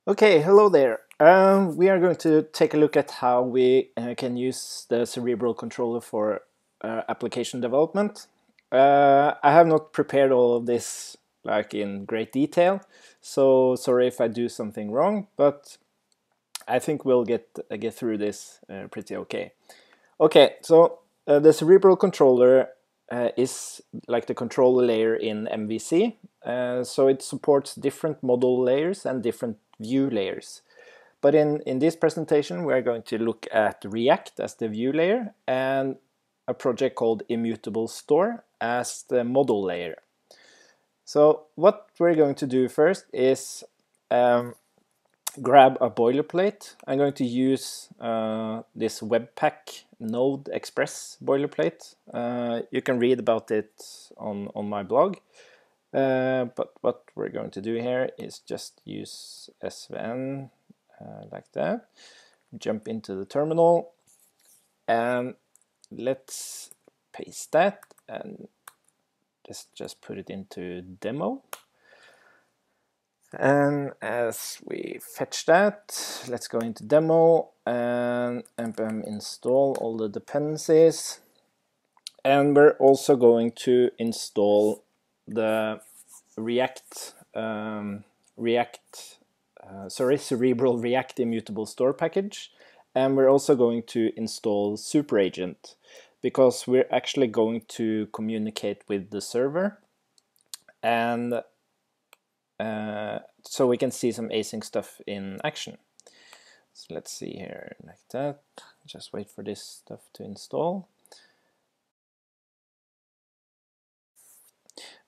Okay, hello there. We are going to take a look at how we can use the Cerebral controller for application development. I have not prepared all of this like in great detail, so sorry if I do something wrong, but I think we'll get through this pretty okay. Okay, so the Cerebral controller is like the controller layer in MVC. So it supports different model layers and different view layers. But in this presentation, we're going to look at React as the view layer and a project called Immutable Store as the model layer. So what we're going to do first is grab a boilerplate. I'm going to use this Webpack Node Express boilerplate. You can read about it on my blog. But what we're going to do here is just use svn like that. Jump into the terminal and let's paste that and just put it into demo. And as we fetch that, let's go into demo and npm install all the dependencies. And we're also going to install the Cerebral React Immutable Store package, and we're also going to install Super Agent because we're actually going to communicate with the server, and so we can see some async stuff in action. So let's see here like that. Just wait for this stuff to install.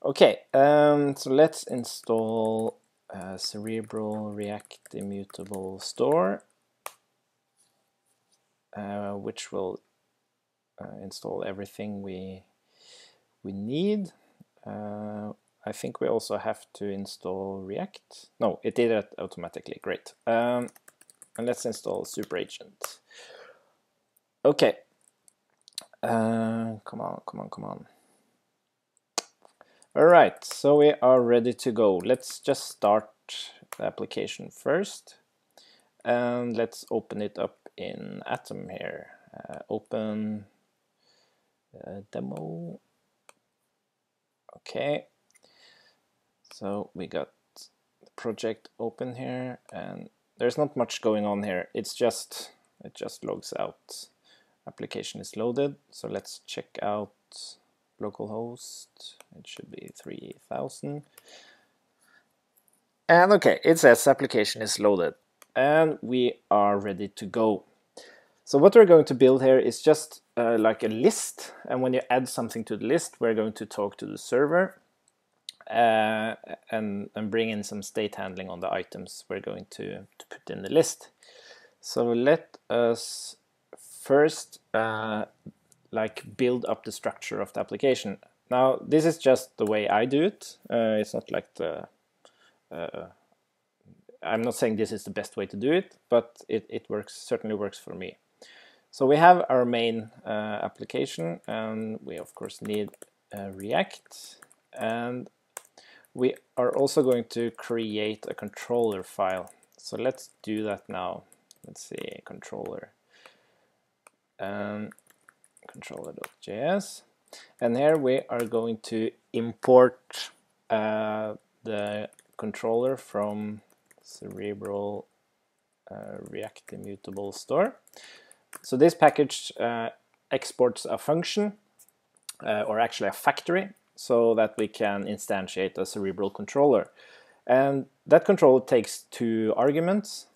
Okay, so let's install Cerebral React Immutable Store, which will install everything we need. I think we also have to install React. No, it did it automatically. Great. And let's install Super Agent. Okay. Come on. All right, so we are ready to go. Let's just start the application first, and let's open it up in Atom here. Open demo. Okay, so we got the project open here, and there's not much going on here. It just logs out. Application is loaded, so let's check out localhost. It should be 3000. And okay, it says application is loaded and we are ready to go. So what we're going to build here is just like a list, and when you add something to the list, we're going to talk to the server and bring in some state handling on the items we're going to put in the list. So let us first like build up the structure of the application. Now this is just the way I do it. It's not like the I'm not saying this is the best way to do it, but it certainly works for me. So we have our main application, and we of course need React, and we are also going to create a controller file. So let's do that now. Let's see, controller. Controller.js, and here we are going to import the controller from Cerebral React Immutable Store. So this package exports a function, or actually a factory, so that we can instantiate a Cerebral controller. And that controller takes 2 arguments.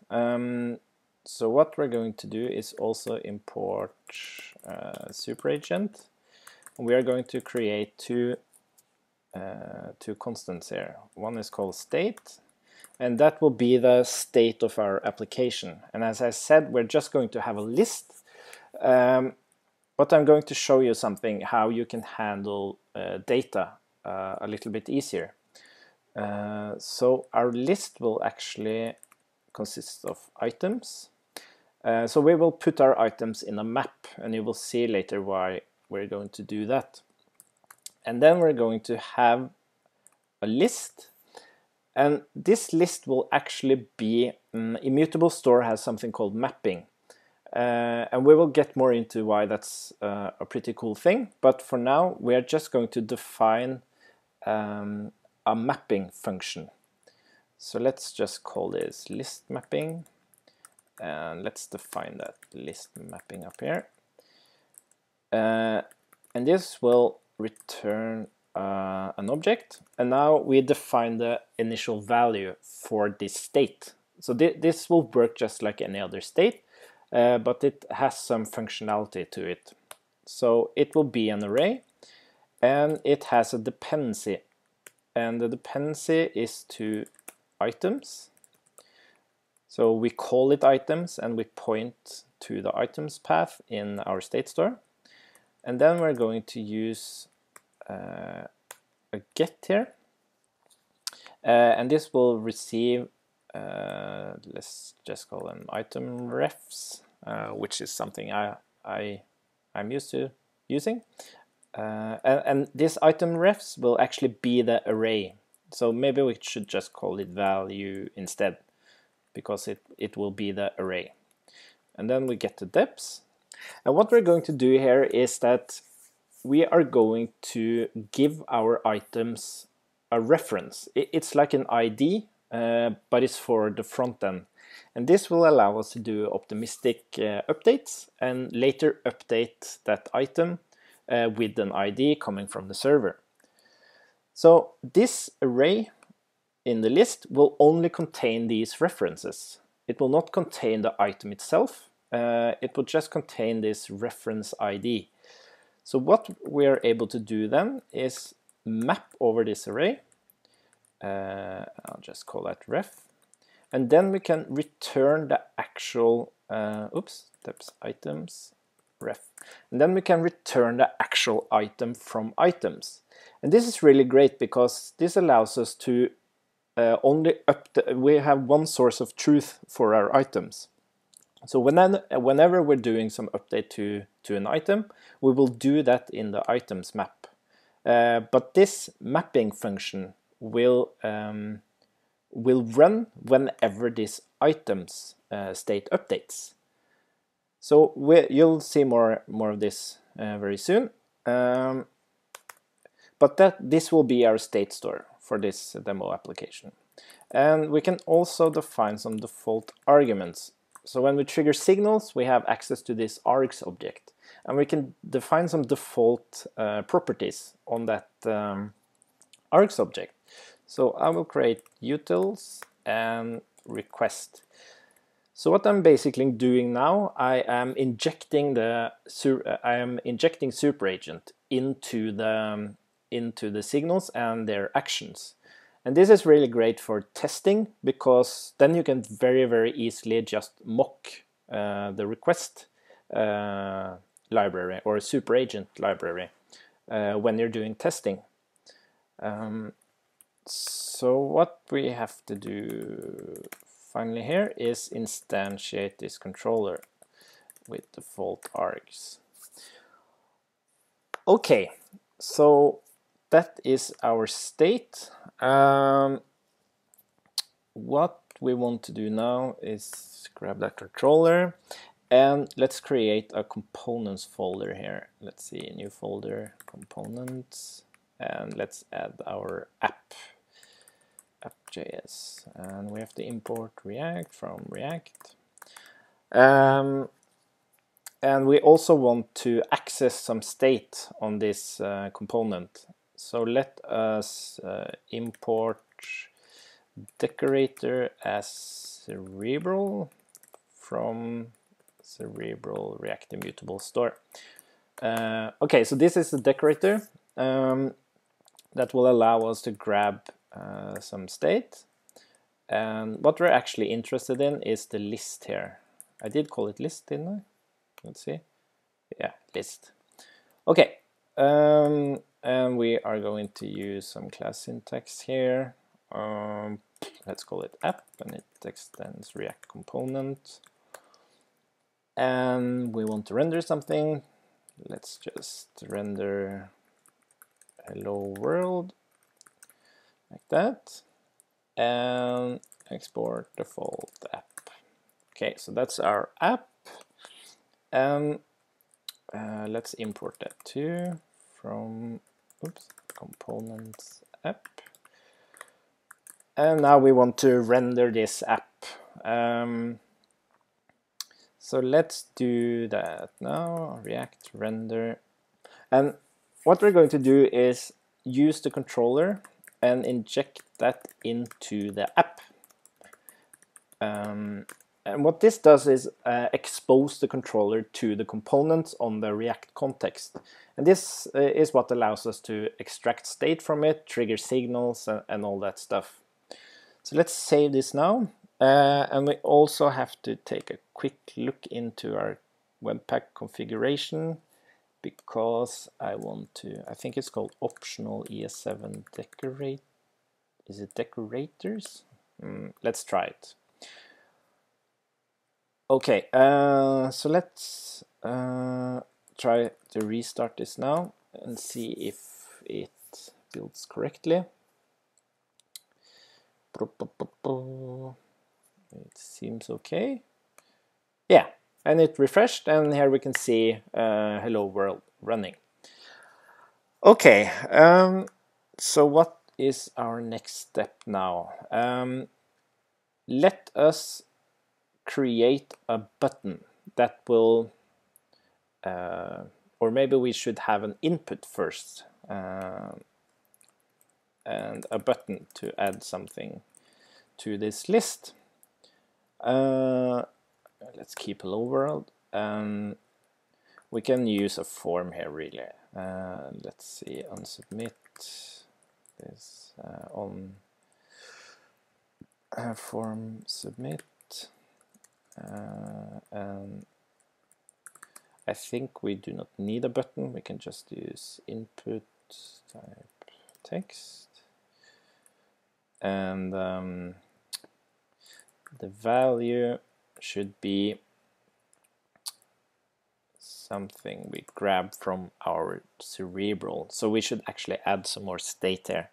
So what we're going to do is also import Super Agent. We are going to create two constants here. One is called state, and that will be the state of our application. And as I said, we're just going to have a list, but I'm going to show you something how you can handle data a little bit easier. So our list will actually consist of items. So we will put our items in a map, and you will see later why we're going to do that. And then we're going to have a list, and this list will actually be Immutable Store has something called mapping. And we will get more into why that's a pretty cool thing. But for now, we are just going to define a mapping function. So let's just call this list mapping. And let's define that list mapping up here. And this will return an object. And now we define the initial value for this state. So this will work just like any other state, but it has some functionality to it. So it will be an array, and it has a dependency. And the dependency is to items. So we call it items, and we point to the items path in our state store. And then we're going to use a get here. And this will receive, let's just call them item refs, which is something I'm used to using. And this item refs will actually be the array. So maybe we should just call it value instead, because it will be the array. And then we get the depths. And what we're going to do here is that we are going to give our items a reference. It's like an ID, but it's for the front end. And this will allow us to do optimistic updates and later update that item with an ID coming from the server. So this array in the list will only contain these references. It will not contain the item itself. It will just contain this reference ID. So what we're able to do then is map over this array. I'll just call that ref. And then we can return the actual, steps items, ref. And then we can return the actual item from items. And this is really great because this allows us to we have one source of truth for our items. So whenever we're doing some update to an item, we will do that in the items map. But this mapping function will run whenever this items state updates. So you'll see more of this very soon. But this will be our state store for this demo application. And we can also define some default arguments. So when we trigger signals, we have access to this args object. And we can define some default properties on that args object. So I will create utils and request. So what I'm basically doing now, I am injecting super agent into the signals and their actions. And this is really great for testing, because then you can very, very easily just mock the request library or super agent library when you're doing testing. So what we have to do finally here is instantiate this controller with default args. Okay, so that is our state. What we want to do now is grab that controller and let's create a components folder here. Let's see, new folder, components, and let's add our app.js, and we have to import React from React. And we also want to access some state on this component. So let us import decorator as Cerebral from Cerebral React Immutable Store. Okay, so this is the decorator that will allow us to grab some state. And what we're actually interested in is the list here. I did call it list, didn't I? Let's see. Yeah, list. Okay. And we are going to use some class syntax here. Let's call it app, and it extends React component. And we want to render something. Let's just render hello world like that, and export default app. Okay, so that's our app. Let's import that too from components app. And now we want to render this app. So let's do that now. React render. And what we're going to do is use the controller and inject that into the app. And what this does is expose the controller to the components on the React context. And this is what allows us to extract state from it, trigger signals, and all that stuff. So let's save this now. And we also have to take a quick look into our Webpack configuration, because I think it's called optional ES7 decorate. Is it decorators? Let's try it. Okay, so let's try to restart this now and see if it builds correctly. It seems okay. Yeah, and it refreshed, and here we can see hello world running. Okay, so what is our next step now? Let us create a button that will, or maybe we should have an input first, and a button to add something to this list. Let's keep hello world. We can use a form here really. Let's see, on submit this on form submit, and I think we do not need a button. We can just use input type text, and the value should be something we grab from our Cerebral. So we should actually add some more state there.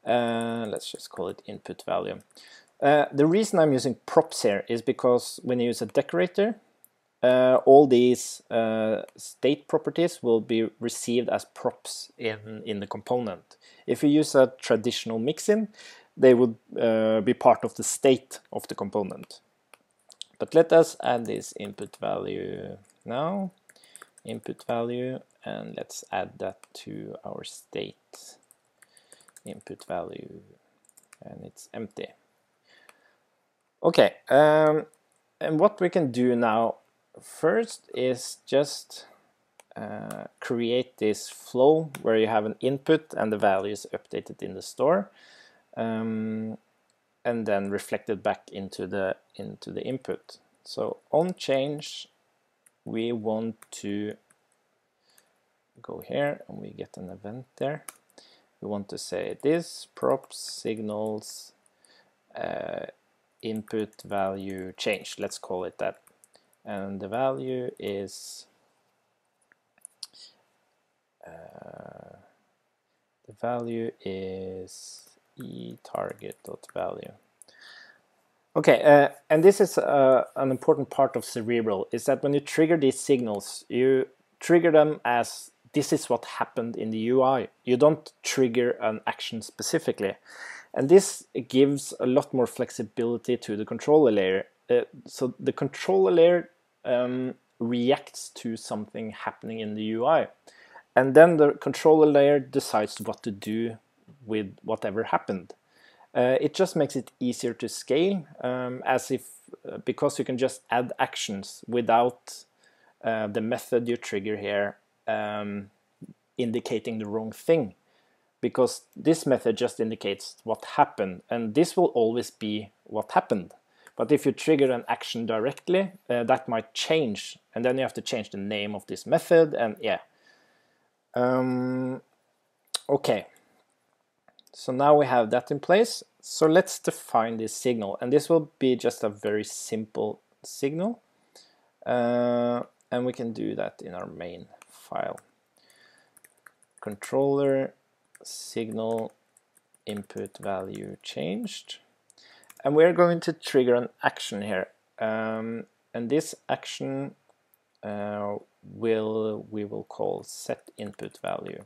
Let's just call it input value. The reason I'm using props here is because when you use a decorator, all these state properties will be received as props in the component. If you use a traditional mixin, they would be part of the state of the component. But let us add this input value now. Input value, and let's add that to our state input value, and it's empty. Okay, and what we can do now first is just create this flow where you have an input and the value is updated in the store, and then reflected back into the input. So on change, we want to go here and we get an event there. We want to say this props signals input value change. Let's call it that. And the value is eTarget.value. Okay, and this is an important part of Cerebral, is that when you trigger these signals, you trigger them as this is what happened in the UI. You don't trigger an action specifically. And this gives a lot more flexibility to the controller layer. So the controller layer reacts to something happening in the UI. And then the controller layer decides what to do with whatever happened. It just makes it easier to scale, because you can just add actions without the method you trigger here indicating the wrong thing, because this method just indicates what happened, and this will always be what happened. But if you trigger an action directly, that might change, and then you have to change the name of this method, and yeah. Okay. So now we have that in place. So let's define this signal, and this will be just a very simple signal, and we can do that in our main file. Controller signal input value changed, and we're going to trigger an action here. And this action we will call set input value.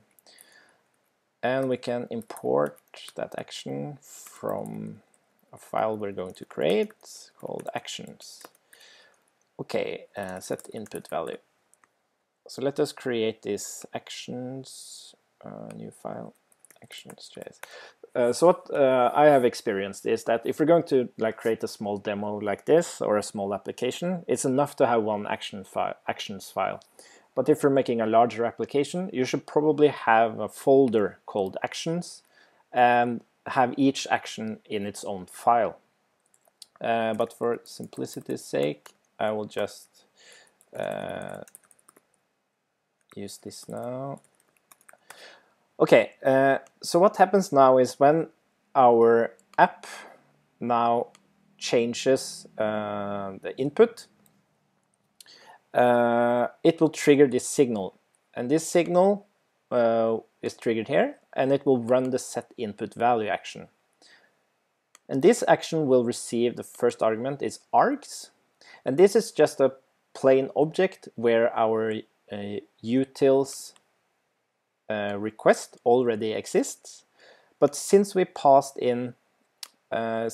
And we can import that action from a file we're going to create called actions. Okay, set input value. So let us create this actions, new file, actions.js. So what I have experienced is that if we're going to create a small demo like this or a small application, it's enough to have one actions file. But if you're making a larger application, you should probably have a folder called actions and have each action in its own file. But for simplicity's sake, I will just use this now. Okay, so what happens now is when our app now changes the input, it will trigger this signal, and this signal is triggered here, and it will run the set input value action. And this action will receive the first argument is args, and this is just a plain object where our utils request already exists, but since we passed in a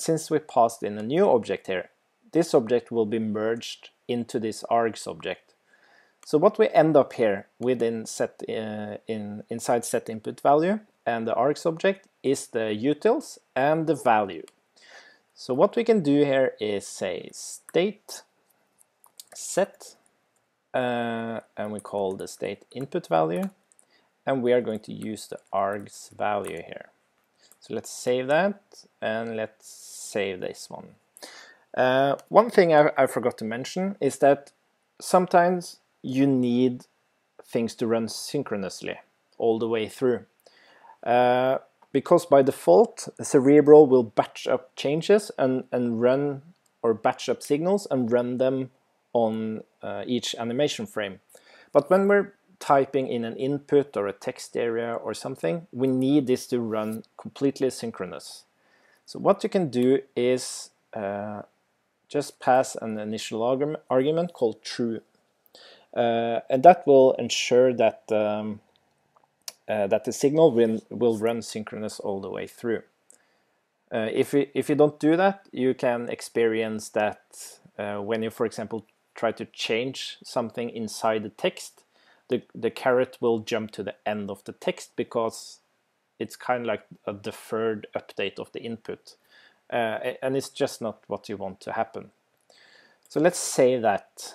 new object here, this object will be merged into this args object. So what we end up here within inside set input value and the args object is the utils and the value. So what we can do here is say state set, and we call the state input value, and we are going to use the args value here. So let's save that, and let's save this one. One thing I forgot to mention is that sometimes you need things to run synchronously all the way through. Because by default, Cerebral will batch up changes and run, or batch up signals and run them on each animation frame. But when we're typing in an input or a text area or something, we need this to run completely synchronous. So what you can do is just pass an initial argument called true, and that will ensure that that the signal will run synchronous all the way through. If you don't do that, you can experience that when you, for example, try to change something inside the text, the caret will jump to the end of the text because it's kind of like a deferred update of the input. And it's just not what you want to happen. So let's save that.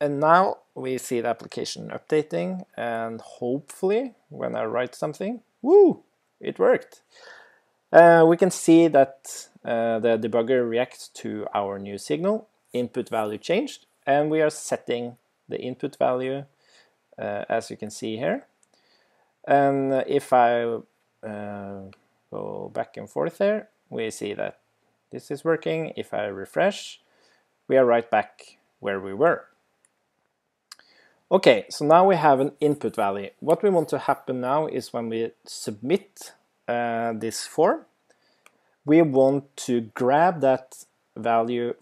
And now we see the application updating, and hopefully when I write something, woo, it worked. We can see that the debugger reacts to our new signal, input value changed, and we are setting the input value as you can see here. And if I go back and forth there, we see that this is working. If I refresh, we are right back where we were. Okay, so now we have an input value. What we want to happen now is when we submit this form, we want to grab that value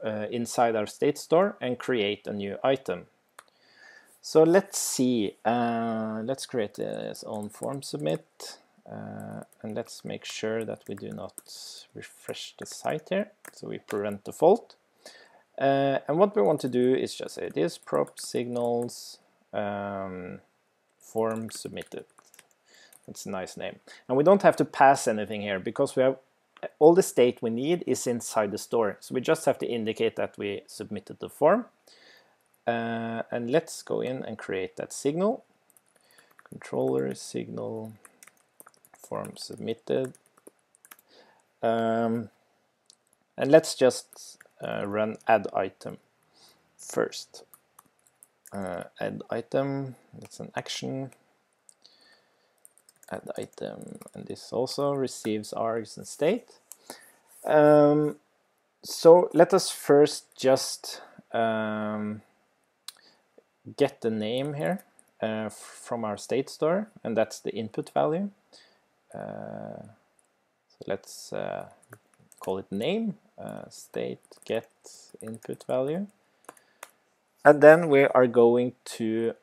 inside our state store and create a new item. So let's see, let's create this on form submit, and let's make sure that we do not refresh the site here, so we prevent the fault. And what we want to do is just say this prop signals form submitted. That's a nice name. And we don't have to pass anything here because we have all the state we need is inside the store. So we just have to indicate that we submitted the form. And let's go in and create that signal. Controller signal form submitted. And let's just run add item first. Add item, it's an action. Add item, and this also receives args and state. So let us first just get the name here from our state store, and that's the input value. So let's call it name, state get input value, and then we are going to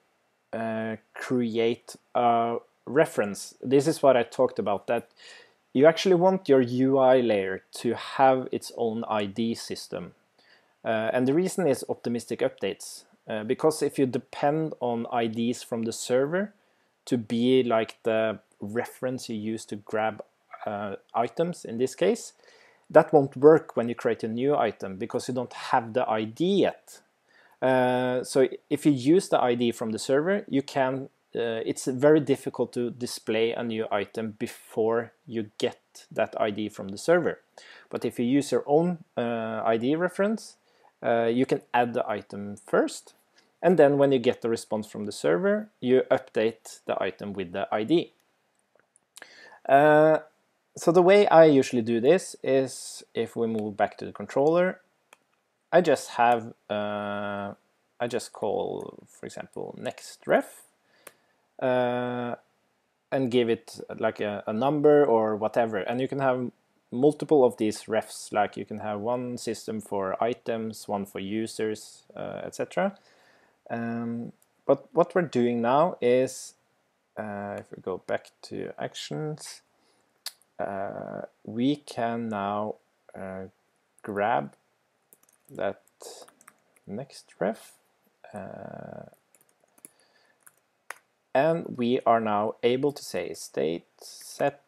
create a reference. This is what I talked about, that you actually want your UI layer to have its own ID system. And the reason is optimistic updates. Because if you depend on IDs from the server to be like the reference you use to grab items in this case, that won't work when you create a new item because you don't have the ID yet. So if you use the ID from the server, you can. It's very difficult to display a new item before you get that ID from the server. But if you use your own ID reference, you can add the item first, and then when you get the response from the server, you update the item with the ID. So the way I usually do this is, if we move back to the controller, I just have I just call, for example, next ref, and give it like a number or whatever, and you can have multiple of these refs. Like you can have one system for items, one for users, etc. But what we're doing now is, if we go back to actions, we can now grab that next ref, and we are now able to say state set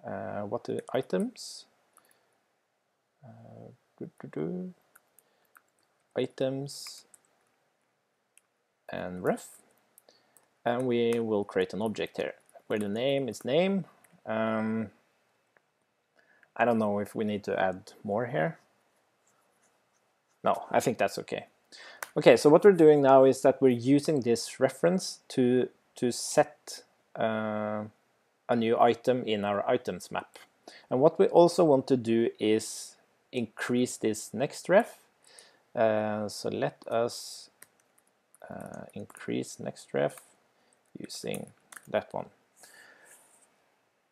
what the items, items and ref, and we will create an object here where the name is name. I don't know if we need to add more here. No, I think that's okay. Okay, so what we're doing now is that we're using this reference to set a new item in our items map. And what we also want to do is increase this next ref. So let us increase next ref using that one.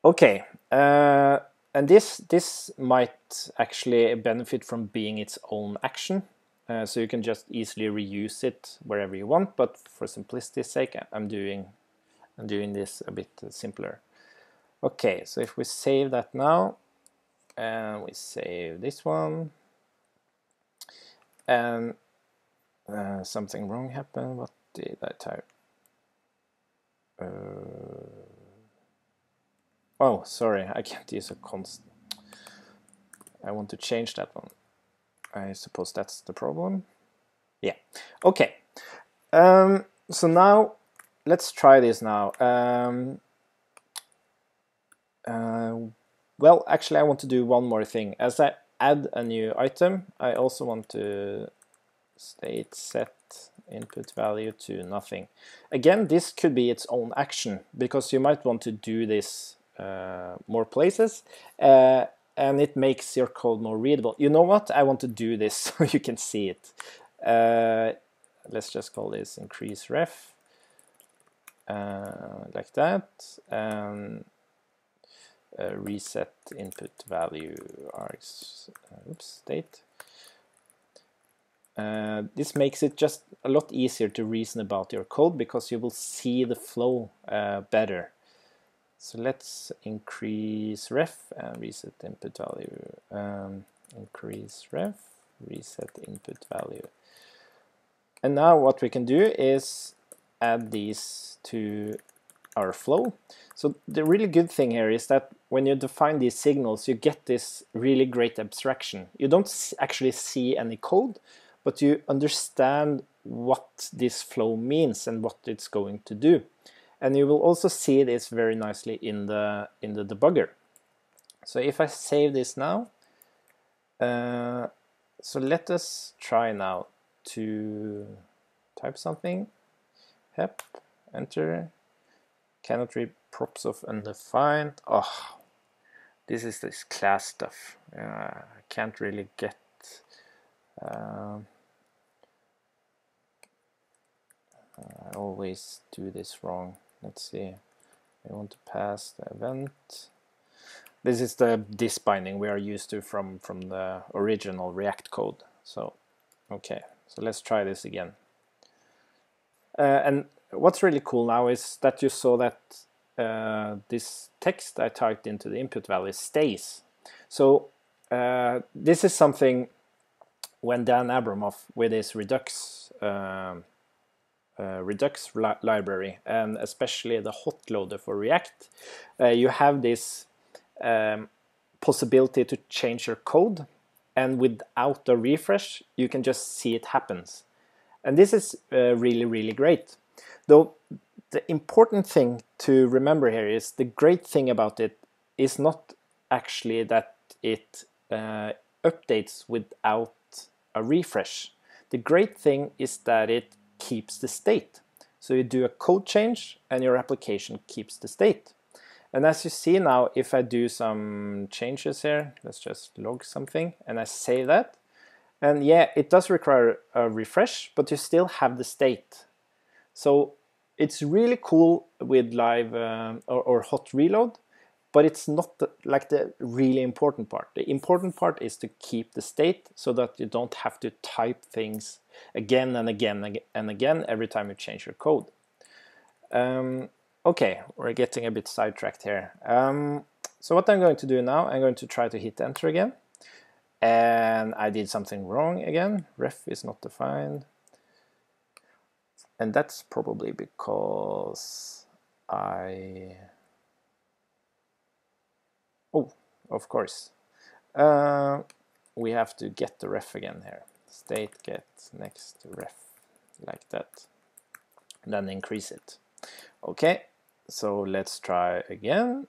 Okay, and this might actually benefit from being its own action. So you can just easily reuse it wherever you want, but for simplicity's sake, I'm doing this a bit simpler. Okay, so if we save that now, and we save this one, and something wrong happened. What did I type? Oh, sorry, I can't use a const. I want to change that one. I suppose that's the problem. Yeah, okay. So now, let's try this now. Well, actually, I want to do one more thing. As I add a new item, I also want to state set input value to nothing. Again, this could be its own action, because you might want to do this more places, and it makes your code more readable. You know what? I want to do this so you can see it. Let's just call this increase ref, like that, and reset input value state. This makes it just a lot easier to reason about your code, because you will see the flow better. So let's increase ref and reset input value. Increase ref, reset input value. And now what we can do is add these to our flow. So the really good thing here is that when you define these signals, you get this really great abstraction. You don't actually see any code, but you understand what this flow means and what it's going to do. And you will also see this very nicely in the debugger. So if I save this now, so let us try now to type something. Hep, enter. Cannot read props of undefined. Oh, this is this class stuff. I can't really get. I always do this wrong. Let's see. I want to pass the event. This is the this binding we are used to from the original React code. So, okay, so let's try this again. And what's really cool now is that you saw that this text I typed into the input value stays. So this is something when Dan Abramoff with his Redux library, and especially the hot loader for React, you have this possibility to change your code, and without a refresh you can just see it happens. And this is really great. Though the important thing to remember here is the great thing about it is not actually that it updates without a refresh. The great thing is that it keeps the state. So you do a code change and your application keeps the state. And as you see now, if I do some changes here, let's just log something and I save that. And yeah, it does require a refresh, but you still have the state. So it's really cool with live or hot reload, but it's not like the really important part. The important part is to keep the state so that you don't have to type things again and again and again every time you change your code. Okay, we're getting a bit sidetracked here. So what I'm going to do now, I'm going to try to hit enter again. And I did something wrong again. Ref is not defined. And that's probably because oh, of course. We have to get the ref again here. State get next ref, like that. And then increase it. Okay, so let's try again.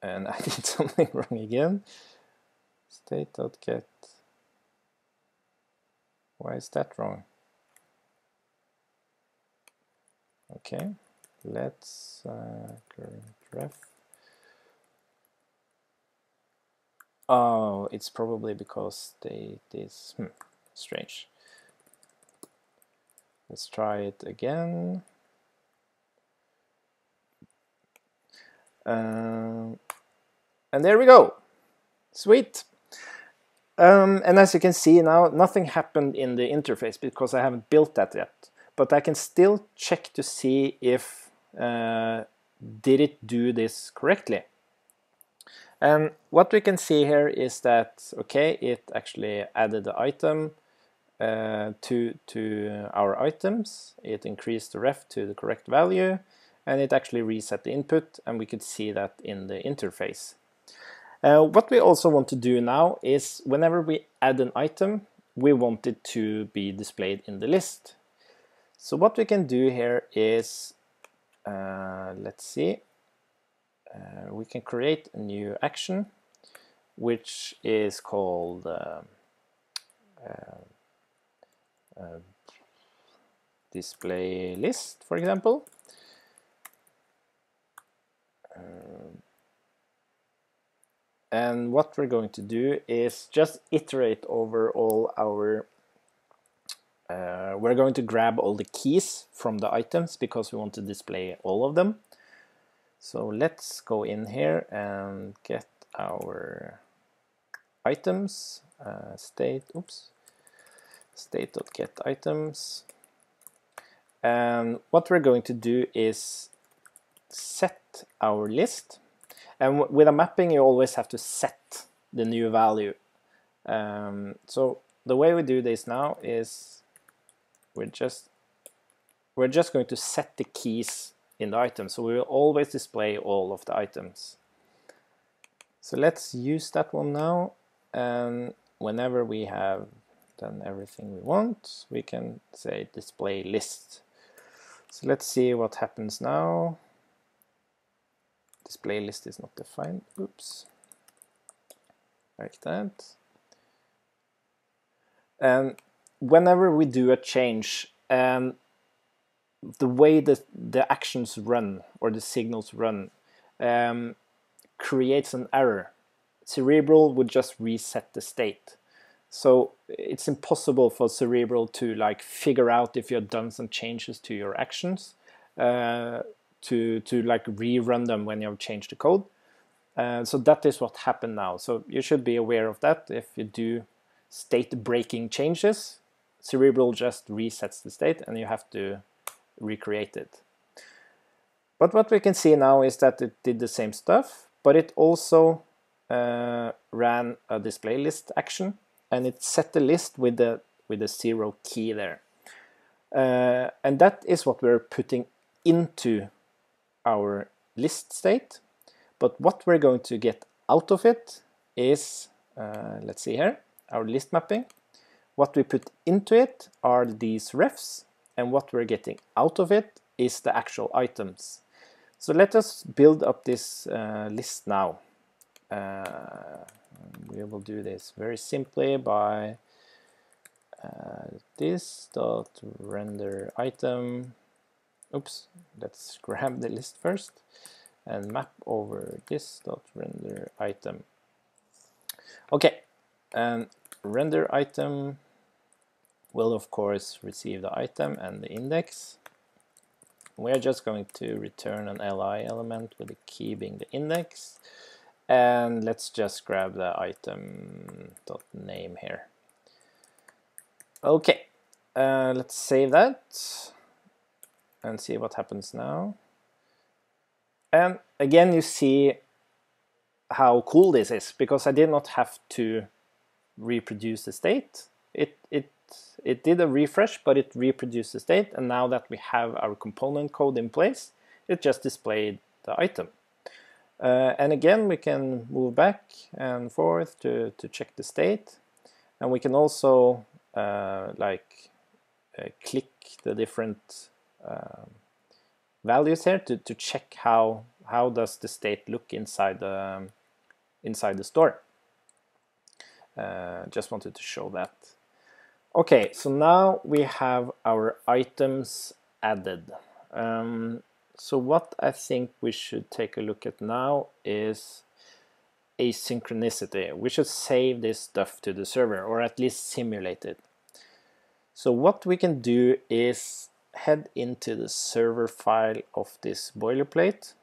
And I did something wrong again. State.get. Why is that wrong? Okay, let's current ref. Oh, it's probably because state is strange. Let's try it again. And there we go. Sweet. And as you can see now, nothing happened in the interface because I haven't built that yet. But I can still check to see if did it do this correctly. And what we can see here is that, okay, it actually added the item to our items. It increased the ref to the correct value, and it actually reset the input, and we could see that in the interface. What we also want to do now is whenever we add an item, we want it to be displayed in the list. So what we can do here is, let's see, we can create a new action which is called display list, for example. And what we're going to do is just iterate over all our we're going to grab all the keys from the items because we want to display all of them. So let's go in here and get our items, state.get items. And what we're going to do is set our list. And with a mapping, you always have to set the new value. So the way we do this now is we're just going to set the keys in the item, so we will always display all of the items. So let's use that one now, and whenever we have done everything we want, we can say display list. So let's see what happens now. Display list is not defined. Oops. Like that. And whenever we do a change, and the way that the actions run or the signals run creates an error, Cerebral would just reset the state. So it's impossible for Cerebral to like figure out if you've done some changes to your actions to like rerun them when you've changed the code. So that is what happened now. So you should be aware of that. If you do state breaking changes, Cerebral just resets the state and you have to recreate it. But what we can see now is that it did the same stuff, but it also ran a display list action, and it set the list with the 0 key there. And that is what we're putting into our list state. But what we're going to get out of it is, let's see here, our list mapping. What we put into it are these refs, and what we're getting out of it is the actual items. So let us build up this list now. We will do this very simply by this dot render item. Oops, let's grab the list first and map over this dot render item. Okay, and render item will of course receive the item and the index. We are just going to return an li element with the key being the index, and let's just grab the item dot name here. Okay, let's save that and see what happens now. And again, you see how cool this is, because I did not have to reproduce the state. It did a refresh, but it reproduced the state, and now that we have our component code in place, it just displayed the item. And again, we can move back and forth to check the state, and we can also click the different values here to check how does the state look inside the store. Just wanted to show that. Okay, so now we have our items added. So what I think we should take a look at now is asynchronicity. We should save this stuff to the server, or at least simulate it. So what we can do is head into the server file of this boilerplate.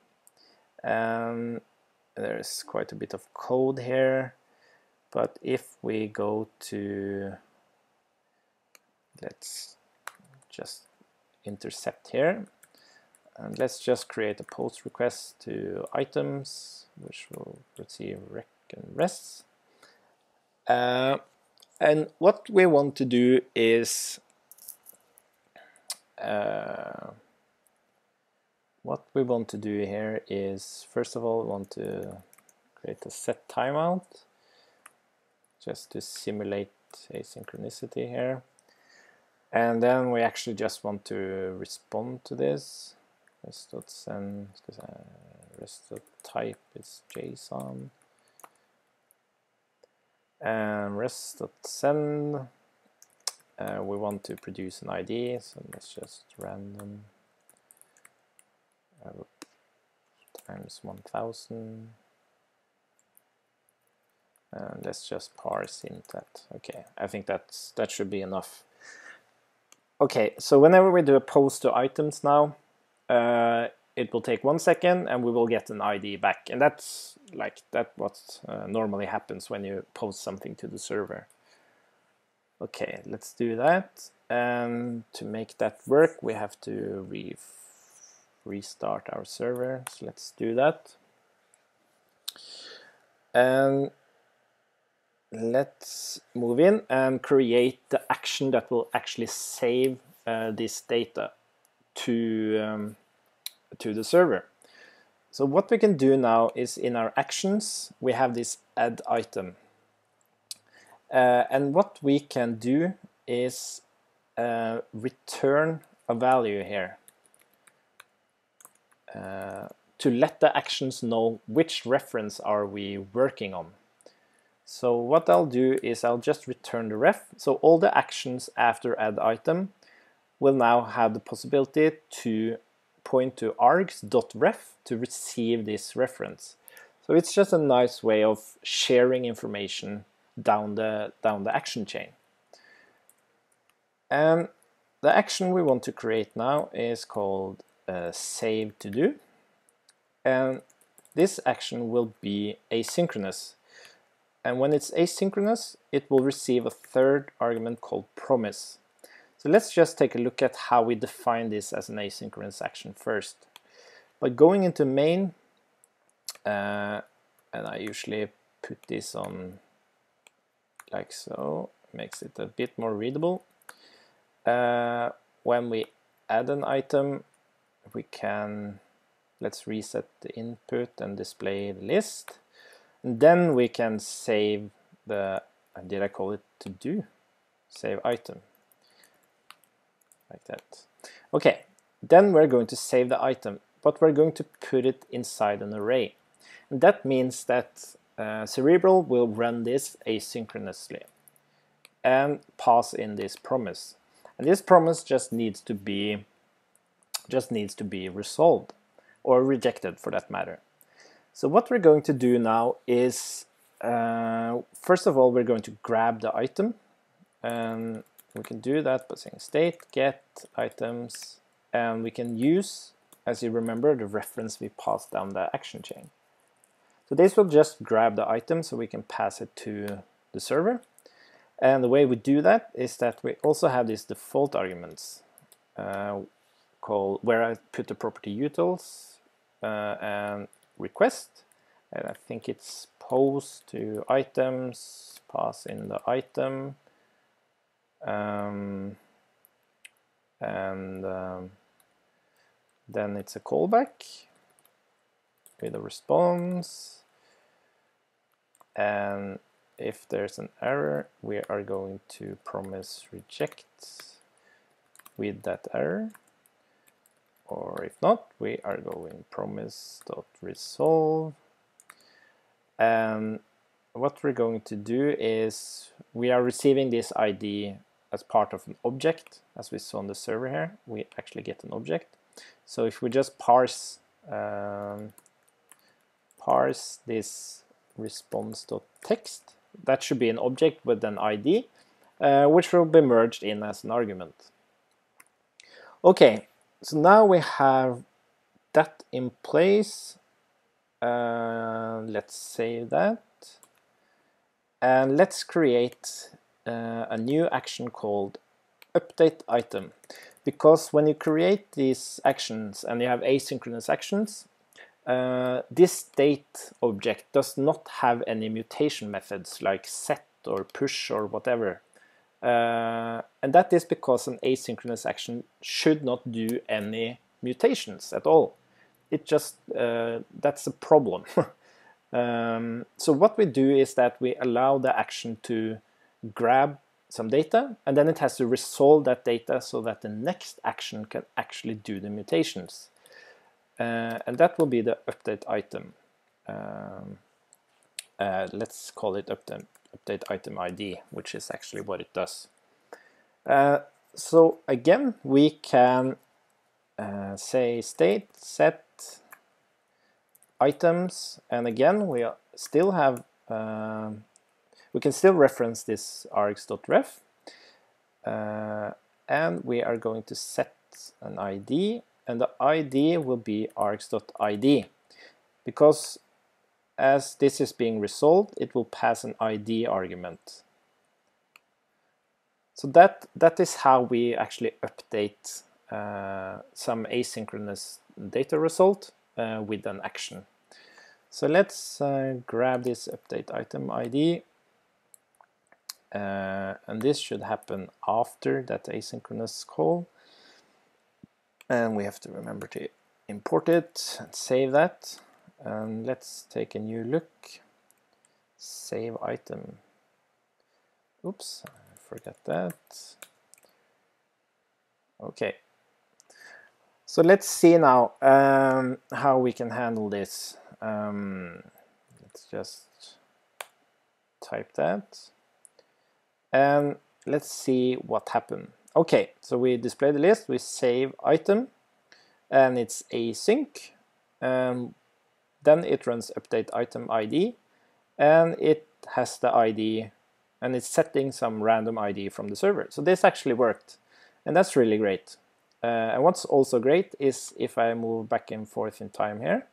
There's quite a bit of code here, but if we go to, let's just intercept here, and let's just create a post request to items, which will receive rec and rests. And what we want to do is first of all, we want to create a set timeout just to simulate asynchronicity here. And then we actually just want to respond to this. Rest.send, because rest.type is JSON. And rest.send, we want to produce an ID, so let's just random times 1000. And let's just parse int that. Okay, I think that should be enough. Okay, so whenever we do a post to items now, it will take 1 second and we will get an ID back. And that's what normally happens when you post something to the server. Okay, let's do that. And to make that work, we have to restart our server. So let's do that. And let's move in and create the action that will actually save this data to the server. So what we can do now is, in our actions, we have this add item. And what we can do is return a value here to let the actions know which reference are we working on. So what I'll do is I'll just return the ref. So all the actions after add item will now have the possibility to point to args.ref to receive this reference. So it's just a nice way of sharing information down the action chain. And the action we want to create now is called save to do. And this action will be asynchronous. And when it's asynchronous, it will receive a third argument called promise. So let's just take a look at how we define this as an asynchronous action first. By going into main, and I usually put this on like so, makes it a bit more readable. When we add an item, we can, let's reset the input and display the list. And then we can save the, did I call it to do? Save item. Like that. Okay, then we're going to save the item, but we're going to put it inside an array. And that means that Cerebral will run this asynchronously and pass in this promise. And this promise just needs to be resolved or rejected for that matter. So what we're going to do now is first of all we're going to grab the item, and we can do that by saying state get items, and we can use, as you remember, the reference we passed down the action chain. So this will just grab the item so we can pass it to the server. And the way we do that is that we also have these default arguments called, where I put the property utils and request, and I think it's post to items, pass in the item, and then it's a callback with a response, and if there's an error we are going to promise reject with that error, or if not we are going promise.resolve. And what we're going to do is we are receiving this ID as part of an object. As we saw on the server here, we actually get an object. So if we just parse this response.text, that should be an object with an ID, which will be merged in as an argument. Okay, so now we have that in place. Let's save that, and let's create a new action called update item, because when you create these actions and you have asynchronous actions, this state object does not have any mutation methods like set or push or whatever, and that is because an asynchronous action should not do any mutations at all. It just, that's a problem. So what we do is that we allow the action to grab some data, and then it has to resolve that data so that the next action can actually do the mutations. And that will be the update item. Let's call it update item ID, which is actually what it does. So again, we can say state set items, and again we still have we can still reference this args.ref, and we are going to set an ID, and the ID will be args.id, because as this is being resolved it will pass an ID argument. So that is how we actually update some asynchronous data result with an action. So let's grab this update item ID, and this should happen after that asynchronous call, and we have to remember to import it and save that. And let's take a new look. Save item. Oops, I forgot that. Okay. So let's see now how we can handle this. Let's just type that, and let's see what happened. Okay, so we display the list, we save item, and it's async. Then it runs update item ID, and it has the ID, and it's setting some random ID from the server. So this actually worked, and that's really great. And what's also great is if I move back and forth in time here,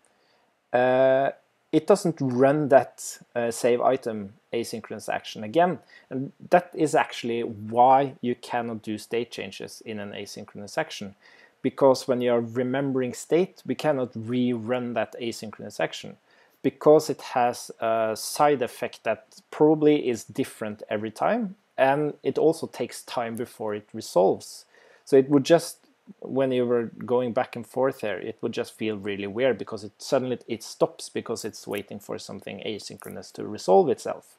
it doesn't run that save item asynchronous action again. And that is actually why you cannot do state changes in an asynchronous action. Because when you're remembering state, we cannot rerun that asynchronous action, because it has a side effect that probably is different every time, and it also takes time before it resolves. So it would just, when you were going back and forth here, it would just feel really weird, because it suddenly it stops because it's waiting for something asynchronous to resolve itself.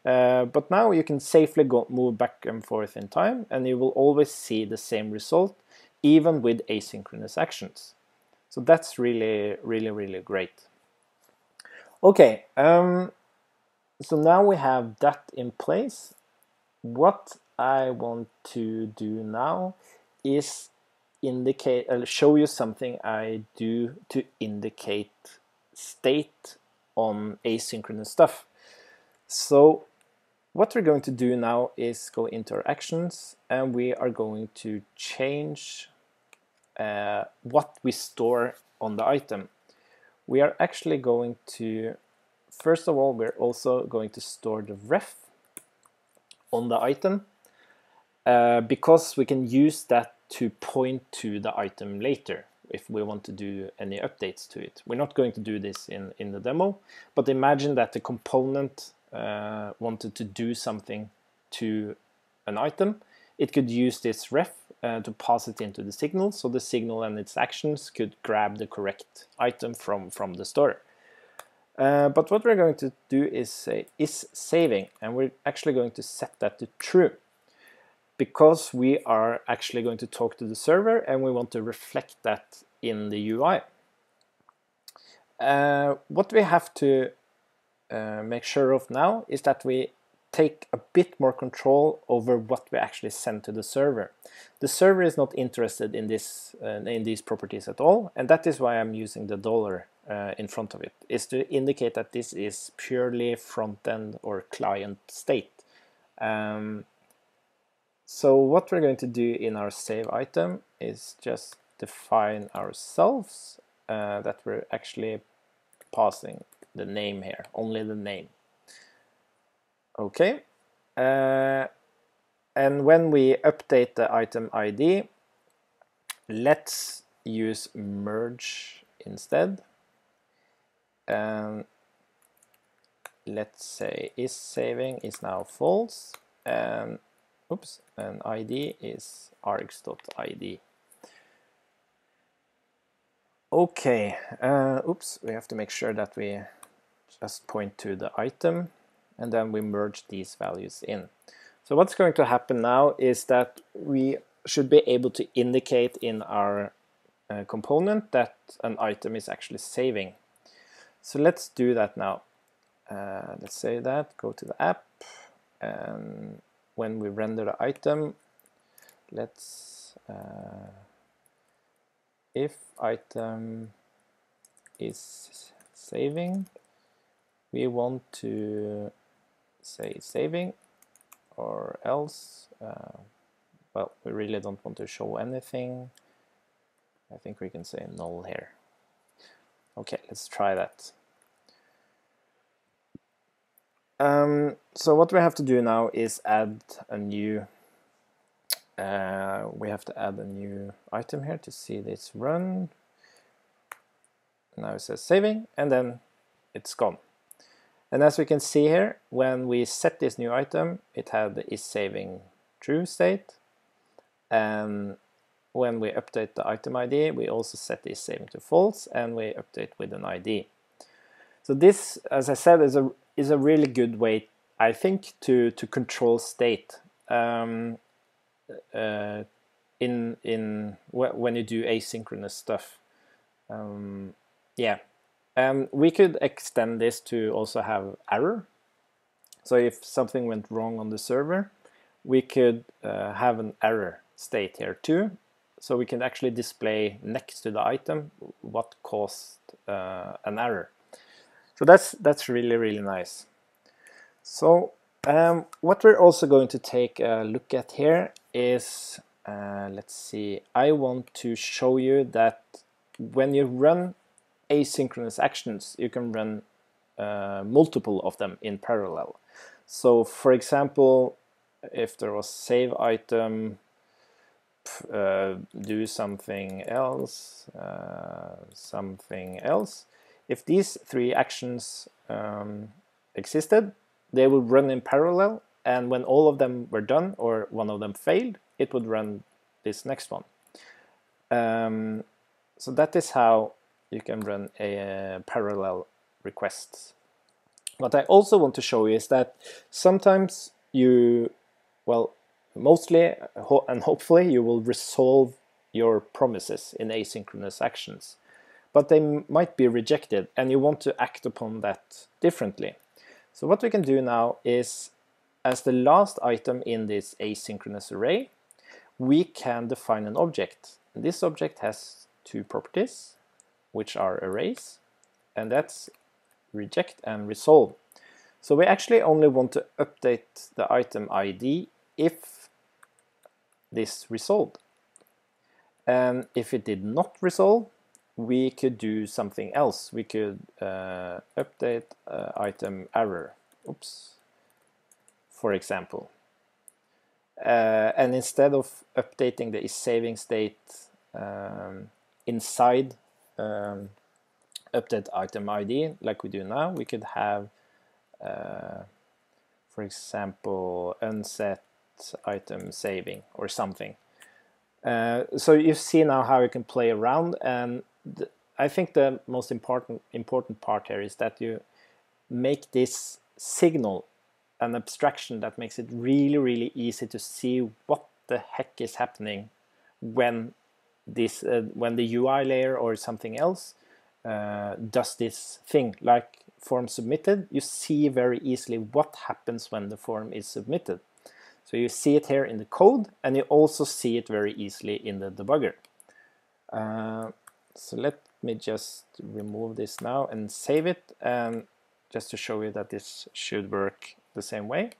But now you can safely move back and forth in time, and you will always see the same result, even with asynchronous actions. So that's really, really, really great. Okay, so now we have that in place. What I want to do now is show you something I do to indicate state on asynchronous stuff. So what we're going to do now is go into our actions, and we are going to change what we store on the item. We are actually going to, first of all, we're also going to store the ref on the item, because we can use that to point to the item later if we want to do any updates to it. We're not going to do this in the demo, but imagine that the component wanted to do something to an item. It could use this ref to pass it into the signal, so the signal and its actions could grab the correct item from the store. But what we're going to do is say is saving, and we're actually going to set that to true, because we are actually going to talk to the server and we want to reflect that in the UI. What we have to make sure of now is that we take a bit more control over what we actually send to the server. The server is not interested in this in these properties at all, and that is why I'm using the dollar in front of it, is to indicate that this is purely front-end or client state. So what we're going to do in our save item is just define ourselves that we're actually passing the name here, only the name. Okay, and when we update the item ID, let's use merge instead. Let's say is saving is now false, and oops, and ID is args.id. Okay, oops, we have to make sure that we just point to the item, and then we merge these values in. So what's going to happen now is that we should be able to indicate in our component that an item is actually saving. So let's do that now. Let's say that, go to the app, and when we render the item, let's if item is saving, we want to say saving, or else, well, we really don't want to show anything. I think we can say null here. Okay, let's try that. So what we have to do now is add a new we have to add a new item here to see this run. Now it says saving, and then it's gone. And as we can see here, when we set this new item, it had the is saving true state. And when we update the item ID, we also set the is saving to false, and we update with an ID. So this, as I said, is a really good way, I think, to control state. When you do asynchronous stuff. Yeah, we could extend this to also have error. So if something went wrong on the server, we could have an error state here too. So we can actually display next to the item what caused an error. So that's really, really nice. So what we're also going to take a look at here is, let's see, I want to show you that when you run asynchronous actions, you can run multiple of them in parallel. So for example, if there was save item, do something else, if these three actions existed, they would run in parallel, and when all of them were done or one of them failed, it would run this next one. So that is how you can run a parallel requests. What I also want to show you is that sometimes you, well, mostly and hopefully you will resolve your promises in asynchronous actions, but they might be rejected and you want to act upon that differently. So what we can do now is, as the last item in this asynchronous array, we can define an object. And this object has two properties, which are arrays, and that's reject and resolve. So we actually only want to update the item ID if this resolved. And if it did not resolve, we could do something else. We could update item error, for example. And instead of updating the saving state inside update item ID like we do now, we could have, for example, unset item saving or something. So you see now how you can play around, and I think the most important part here is that you make this signal an abstraction that makes it really easy to see what the heck is happening when this when the UI layer or something else does this thing, like form submitted. You see very easily what happens when the form is submitted. So you see it here in the code, and you also see it very easily in the debugger. So let me just remove this now and save it, and just to show you that this should work the same way.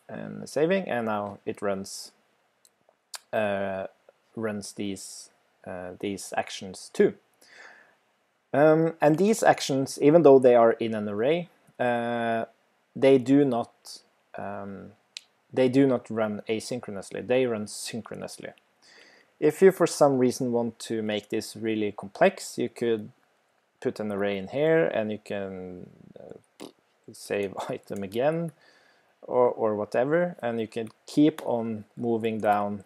And saving, and now it runs these actions too. And these actions, even though they are in an array, they do not run asynchronously. They run synchronously. If you for some reason want to make this really complex, you could put an array in here, and you can save item again, or whatever, and you can keep on moving down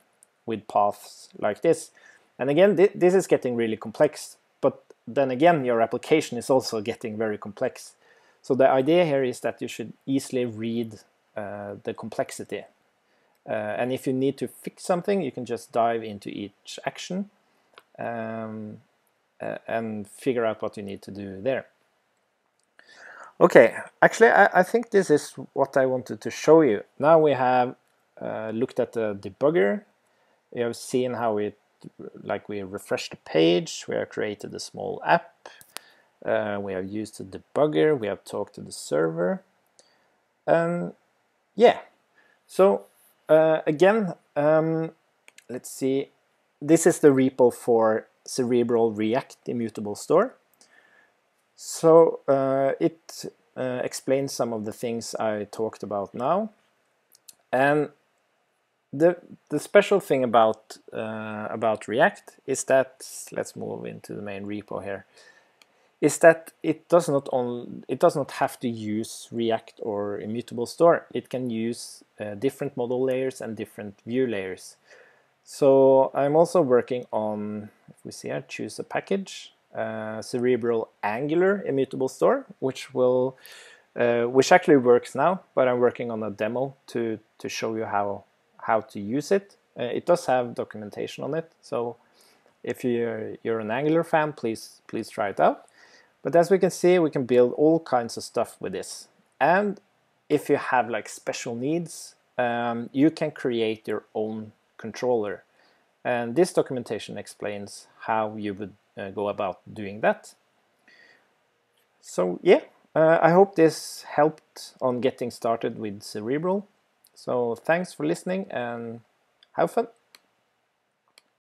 with paths like this. And again, this is getting really complex, but then again, your application is also getting very complex. So the idea here is that you should easily read the complexity. And if you need to fix something, you can just dive into each action and figure out what you need to do there. Okay, actually I think this is what I wanted to show you. Now we have looked at the debugger. We have seen how we refreshed the page, we have created a small app, we have used the debugger, we have talked to the server. Yeah, so again, let's see, this is the repo for Cerebral React Immutable Store. So it explains some of the things I talked about now, and the special thing about React is that, let's move into the main repo here, is that it does not have to use React or Immutable Store. It can use different model layers and different view layers. So I'm also working on, if we see here, choose a package, Cerebral Angular Immutable Store, which actually works now, but I'm working on a demo to show you how to use it. It does have documentation on it, so if you're an Angular fan, please try it out. But as we can see, we can build all kinds of stuff with this. And if you have like special needs, you can create your own controller. And this documentation explains how you would go about doing that. So yeah, I hope this helped on getting started with Cerebral. So thanks for listening and have fun.